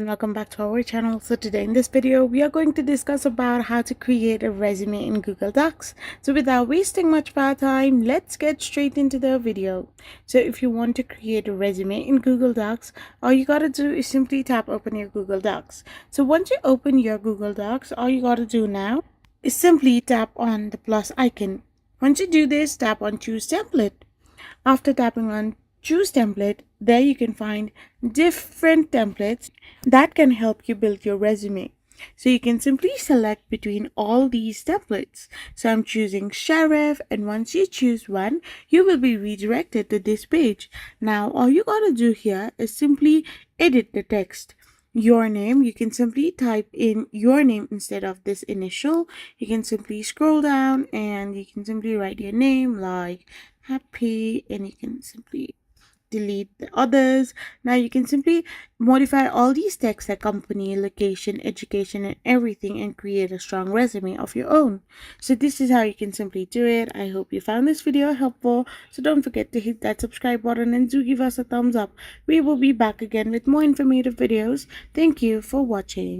Welcome back to our channel. So today in this video we are going to discuss about how to create a resume in Google Docs. So without wasting much of our time, let's get straight into the video. So if you want to create a resume in Google Docs, all you gotta do is simply tap open your Google Docs. So once you open your Google Docs, all you gotta do now is simply tap on the plus icon. Once you do this, tap on choose template. After tapping on choose template, there you can find different templates that can help you build your resume. So you can simply select between all these templates. So I'm choosing Sheriff, and once you choose one, you will be redirected to this page. Now all you gotta do here is simply edit the text. Your name, you can simply type in your name instead of this initial. You can simply scroll down and you can simply write your name like Happy, and you can simply delete the others. Now you can simply modify all these texts like company, location, education, and everything, and create a strong resume of your own. So this is how you can simply do it. I hope you found this video helpful. So don't forget to hit that subscribe button and do give us a thumbs up. We will be back again with more informative videos. Thank you for watching.